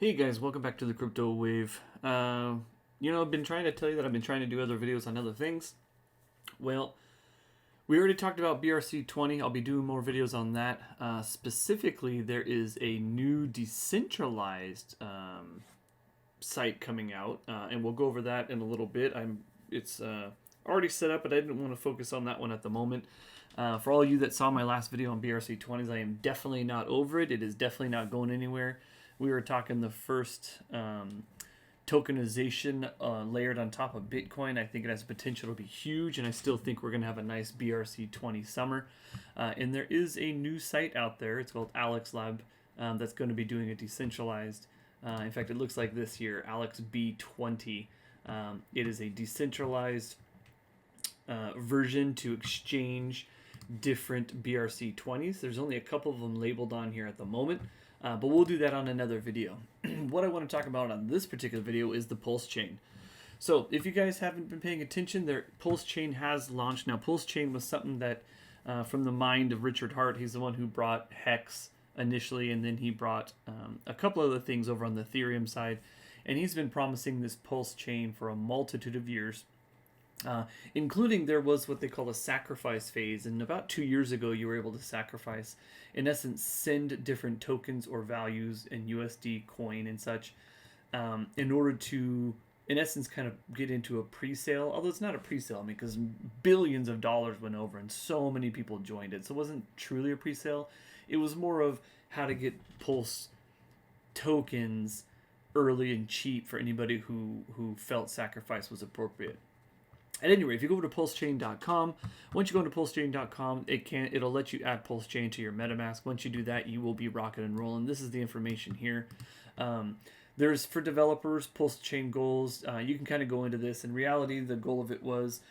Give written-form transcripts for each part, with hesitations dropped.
Hey guys, welcome back to the Crypto Wave. I've been trying to tell you that I've been trying to do other videos on other things. Well, we already talked about BRC20. I'll be doing more videos on that. Specifically, there is a new decentralized site coming out, and we'll go over that in a little bit. It's already set up, but I didn't want to focus on that one at the moment. For all you that saw my last video on BRC20s, I am definitely not over it. It is definitely not going anywhere. We were talking the first tokenization layered on top of Bitcoin. I think it has potential to be huge, and I still think we're going to have a nice BRC20 summer. And there is a new site out there. It's called Alex Lab that's going to be doing a decentralized. In fact, it looks like this here, Alex B20. It is a decentralized version to exchange different BRC20s. There's only a couple of them labeled on here at the moment. But we'll do that on another video. What I want to talk about on this particular video is the Pulse Chain. So if you guys haven't been paying attention, Pulse Chain has launched. Now, Pulse Chain was something that, from the mind of Richard Hart, he's the one who brought Hex initially, and then he brought a couple other things over on the Ethereum side. And he's been promising this Pulse Chain for a multitude of years. Including there was what they call a sacrifice phase, and about 2 years ago you were able to sacrifice, in essence, send different tokens or values in USD coin and such in order to, in essence, kind of get into a pre-sale. Although it's not a pre-sale, I mean, because billions of dollars went over and so many people joined it, so it wasn't truly a pre-sale. It was more of how to get Pulse tokens early and cheap for anybody who felt sacrifice was appropriate. At any rate, if you go over to pulsechain.com, once you go into pulsechain.com, it'll let you add PulseChain to your MetaMask. Once you do that, you will be rocking and rolling. This is the information here. There's, for developers, PulseChain goals. You can kind of go into this. In reality, the goal of it was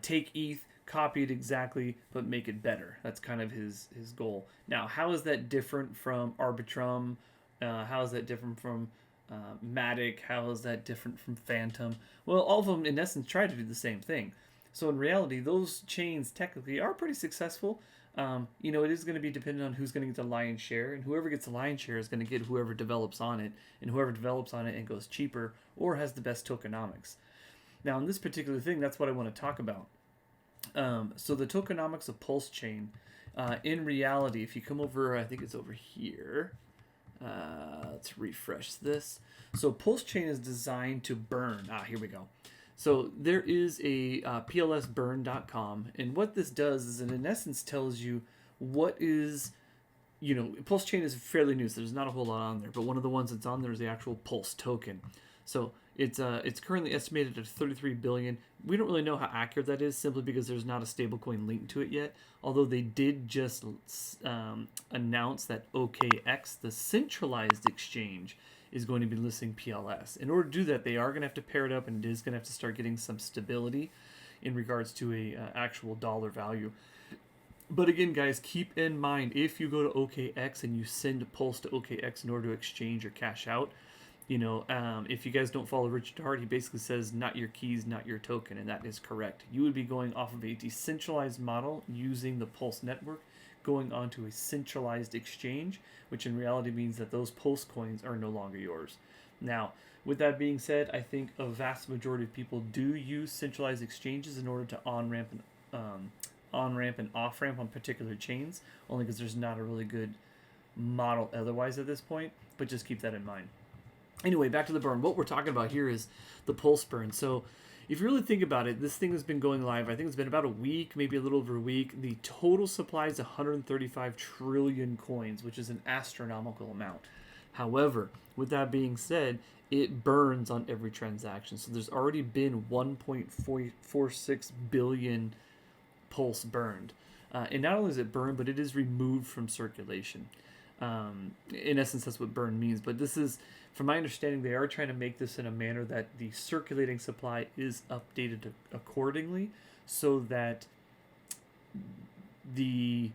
take ETH, copy it exactly, but make it better. That's kind of his goal. Now, how is that different from Arbitrum? How is that different from Matic? How is that different from Phantom? Well, all of them in essence try to do the same thing. So in reality, those chains technically are pretty successful. It is going to be dependent on who's going to get the lion's share, and whoever gets the lion's share is going to get whoever develops on it, and whoever develops on it and goes cheaper or has the best tokenomics. Now, in this particular thing, that's what I want to talk about. So the tokenomics of Pulse Chain, in reality, if you come over, I think it's over here. Let's refresh this. So Pulse Chain is designed to burn. Here we go. So there is a plsburn.com, and what this does is it in essence tells you what is, Pulse Chain is fairly new, so there's not a whole lot on there, but one of the ones that's on there is the actual Pulse token. So it's currently estimated at 33 billion. We don't really know how accurate that is, simply because there's not a stablecoin linked to it yet. Although they did just announce that OKX, the centralized exchange, is going to be listing PLS. In order to do that, they are going to have to pair it up, and it is going to have to start getting some stability in regards to a actual dollar value. But again, guys, keep in mind, if you go to OKX and you send Pulse to OKX in order to exchange or cash out, if you guys don't follow Richard Hart, he basically says, not your keys, not your token, and that is correct. You would be going off of a decentralized model using the Pulse network, going onto a centralized exchange, which in reality means that those Pulse coins are no longer yours. Now, with that being said, I think a vast majority of people do use centralized exchanges in order to on-ramp and off-ramp on particular chains, only because there's not a really good model otherwise at this point, but just keep that in mind. Anyway, back to the burn. What we're talking about here is the Pulse burn. So if you really think about it, this thing has been going live, I think it's been about a week, maybe a little over a week. The total supply is 135 trillion coins, which is an astronomical amount. However, with that being said, it burns on every transaction. So there's already been 1.46 billion Pulse burned. And not only is it burned, but it is removed from circulation. In essence, that's what burn means. But this is, from my understanding, they are trying to make this in a manner that the circulating supply is updated accordingly, so that the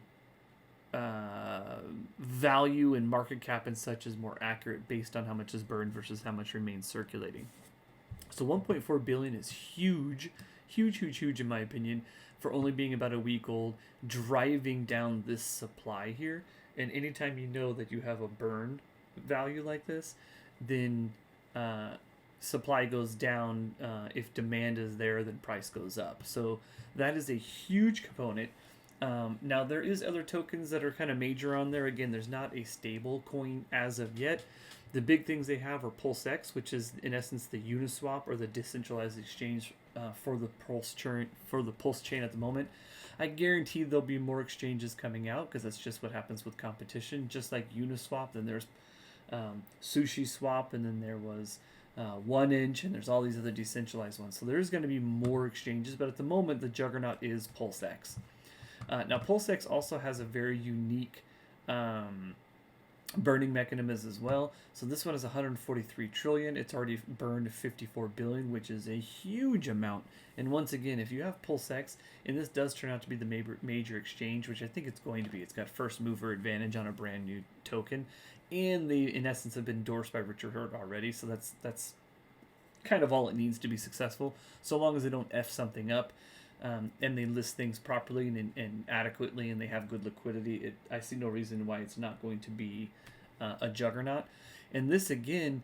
value and market cap and such is more accurate based on how much is burned versus how much remains circulating. So 1.4 billion is huge in my opinion, for only being about a week old, driving down this supply here. And anytime you know that you have a burn value like this, then supply goes down. If demand is there, then price goes up. So that is a huge component. Now there is other tokens that are kind of major on there. Again, there's not a stable coin as of yet. The big things they have are PulseX, which is in essence the Uniswap or the decentralized exchange for the Pulse chain at the moment. I guarantee there'll be more exchanges coming out because that's just what happens with competition. Just like Uniswap, then there's Sushi Swap, and then there was 1inch, and there's all these other decentralized ones. So there's going to be more exchanges, but at the moment the juggernaut is PulseX. Now PulseX also has a very unique burning mechanism as well. So this one is 143 trillion. It's already burned 54 billion, which is a huge amount. And once again, if you have PulseX, and this does turn out to be the major exchange, which I think it's going to be, it's got first mover advantage on a brand new token, and they in essence have been endorsed by Richard Heart already. So that's kind of all it needs to be successful, so long as they don't F something up. And they list things properly and adequately, and they have good liquidity. I see no reason why it's not going to be a juggernaut. And this again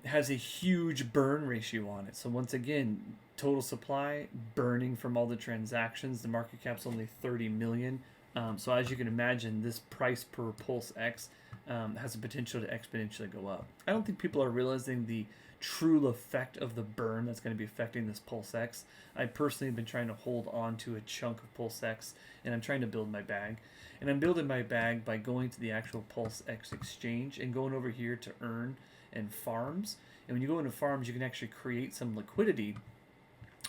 has a huge burn ratio on it. So once again, total supply burning from all the transactions. The market cap's only 30 million. So as you can imagine, this price per Pulse X has the potential to exponentially go up. I don't think people are realizing the true effect of the burn that's going to be affecting this Pulse X. I personally have been trying to hold on to a chunk of Pulse X, and I'm trying to build my bag. And I'm building my bag by going to the actual Pulse X exchange and going over here to earn and farms. And when you go into farms, you can actually create some liquidity.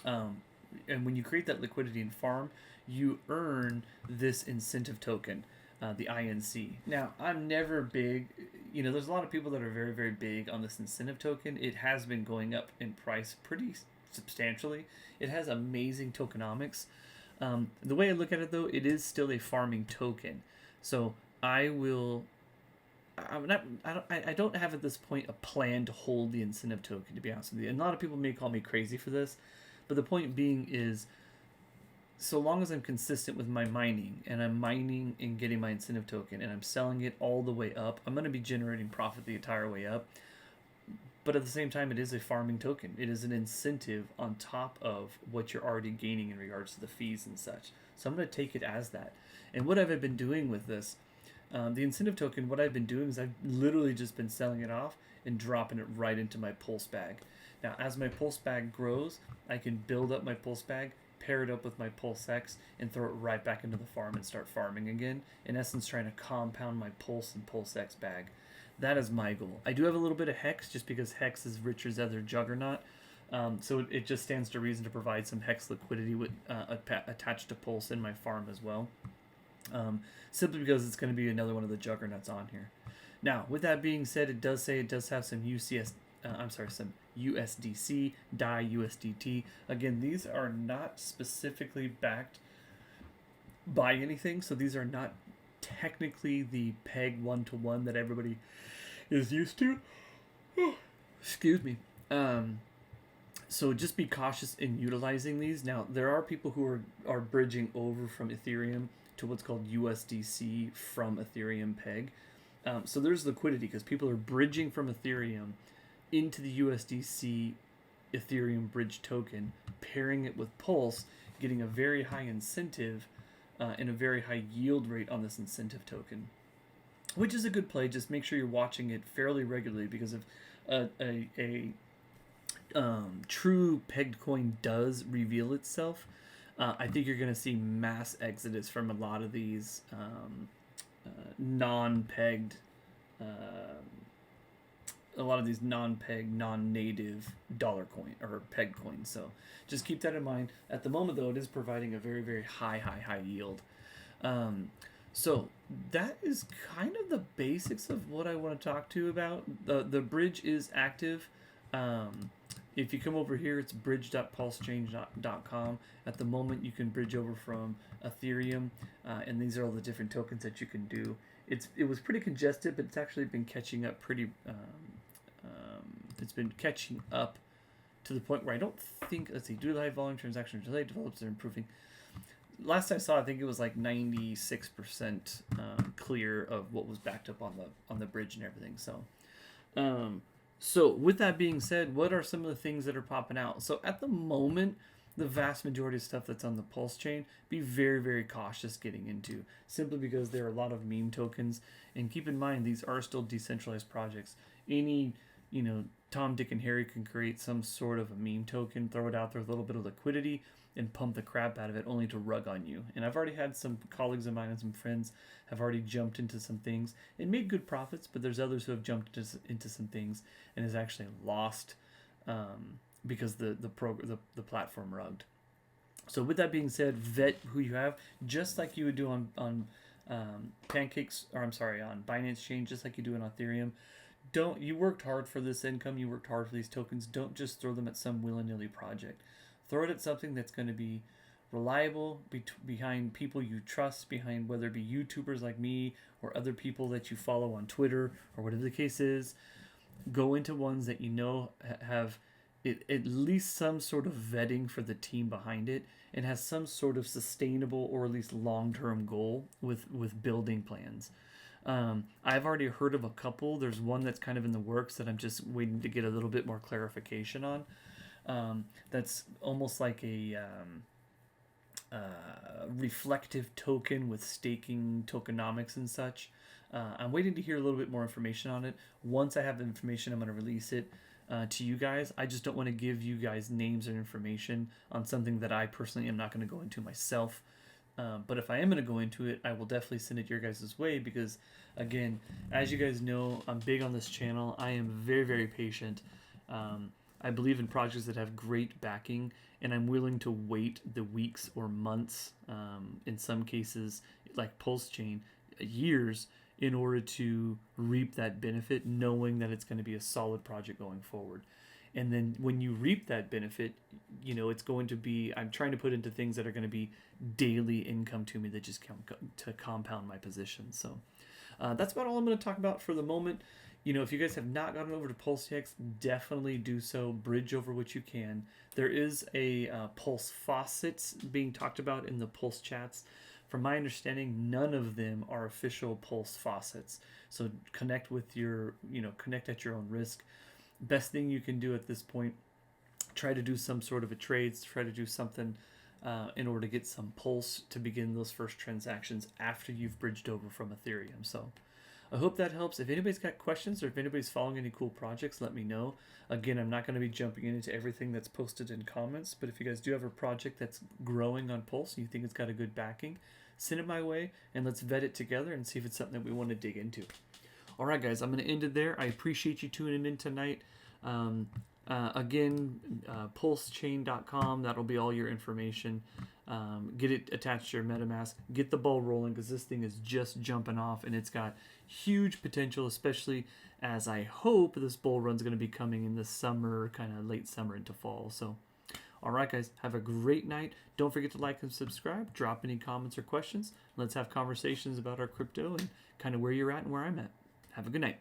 And when you create that liquidity in farm, you earn this incentive token, the INC. Now, I'm never big, there's a lot of people that are very, very big on this incentive token. It has been going up in price pretty substantially. It has amazing tokenomics. The way I look at it, though, it is still a farming token. So I don't have at this point a plan to hold the incentive token, to be honest with you. And a lot of people may call me crazy for this, but the point being is, so long as I'm consistent with my mining, and I'm mining and getting my incentive token, and I'm selling it all the way up, I'm going to be generating profit the entire way up. But at the same time, it is a farming token. It is an incentive on top of what you're already gaining in regards to the fees and such. So I'm going to take it as that. And what have I been doing with this? The incentive token, what I've been doing is I've literally just been selling it off and dropping it right into my Pulse bag. Now, as my Pulse bag grows, I can build up my Pulse bag, pair it up with my Pulse X, and throw it right back into the farm and start farming again. In essence, trying to compound my Pulse and Pulse X bag. That is my goal. I do have a little bit of Hex, just because Hex is Richard's other juggernaut. So it just stands to reason to provide some Hex liquidity with attached to Pulse in my farm as well. Simply because it's going to be another one of the juggernauts on here. Now, with that being said, it does have some some USDC, DAI, USDT. Again, these are not specifically backed by anything, so these are not technically the peg one-to-one that everybody is used to. Excuse me. So just be cautious in utilizing these. Now, there are people who are bridging over from Ethereum to what's called USDC from Ethereum peg. So there's liquidity because people are bridging from Ethereum into the USDC Ethereum bridge token, pairing it with Pulse, getting a very high incentive and a very high yield rate on this incentive token, which is a good play. Just make sure you're watching it fairly regularly, because if a true pegged coin does reveal itself, I think you're going to see mass exodus from a lot of these non-pegged, non-native dollar coin or peg coins. So just keep that in mind. At the moment, though, it is providing a very, very high yield. So that is kind of the basics of what I want to talk to you about. The bridge is active. If you come over here, it's bridge.pulsechange.com. At the moment, you can bridge over from Ethereum, and these are all the different tokens that you can do. It was pretty congested, but it's actually been catching up pretty. It's been catching up to the point where I don't think. Let's see. Do live volume transactions delayed? Developers are improving. Last I saw, I think it was like 96% clear of what was backed up on the bridge and everything. So. So with that being said, what are some of the things that are popping out? So at the moment, the vast majority of stuff that's on the Pulse chain, be very, very cautious getting into, simply because there are a lot of meme tokens. And keep in mind, these are still decentralized projects. Any, Tom, Dick, and Harry can create some sort of a meme token, throw it out there with a little bit of liquidity, and pump the crap out of it, only to rug on you. And I've already had some colleagues of mine and some friends have already jumped into some things and made good profits, but there's others who have jumped into some things and has actually lost because the platform rugged. So with that being said, vet who you have, just like you would do on on Binance Chain, just like you do on Ethereum. You worked hard for this income, you worked hard for these tokens. Don't just throw them at some willy-nilly project. Throw it at something that's going to be reliable, behind people you trust, behind whether it be YouTubers like me or other people that you follow on Twitter or whatever the case is. Go into ones that have at least some sort of vetting for the team behind it and has some sort of sustainable or at least long-term goal with building plans. I've already heard of a couple. There's one that's kind of in the works that I'm just waiting to get a little bit more clarification on. That's almost like a reflective token with staking tokenomics and such. I'm waiting to hear a little bit more information on it. Once I have the information, I'm going to release it to you guys. I just don't want to give you guys names or information on something that I personally am not going to go into myself. But if I am going to go into it, I will definitely send it your guys' way because, again, as you guys know, I'm big on this channel. I am very, very patient. I believe in projects that have great backing, and I'm willing to wait the weeks or months, in some cases, like Pulse Chain, years, in order to reap that benefit, knowing that it's going to be a solid project going forward. And then when you reap that benefit, it's going to be, I'm trying to put into things that are going to be daily income to me that just to compound my position. So that's about all I'm going to talk about for the moment. If you guys have not gotten over to PulseX, definitely do so. Bridge over what you can. There is a Pulse faucets being talked about in the Pulse chats. From my understanding, none of them are official Pulse faucets. So connect at your own risk. Best thing you can do at this point, try to do some sort of a trade, try to do something in order to get some Pulse to begin those first transactions after you've bridged over from Ethereum. So I hope that helps. If anybody's got questions or if anybody's following any cool projects, let me know. Again, I'm not going to be jumping into everything that's posted in comments, but if you guys do have a project that's growing on Pulse and you think it's got a good backing, send it my way and let's vet it together and see if it's something that we want to dig into. All right, guys, I'm going to end it there. I appreciate you tuning in tonight. Again, pulsechain.com. That'll be all your information. Get it attached to your MetaMask. Get the ball rolling because this thing is just jumping off and it's got huge potential, especially as I hope this bull run's going to be coming in the summer, kind of late summer into fall. So, all right, guys, have a great night. Don't forget to like and subscribe. Drop any comments or questions. Let's have conversations about our crypto and kind of where you're at and where I'm at. Have a good night.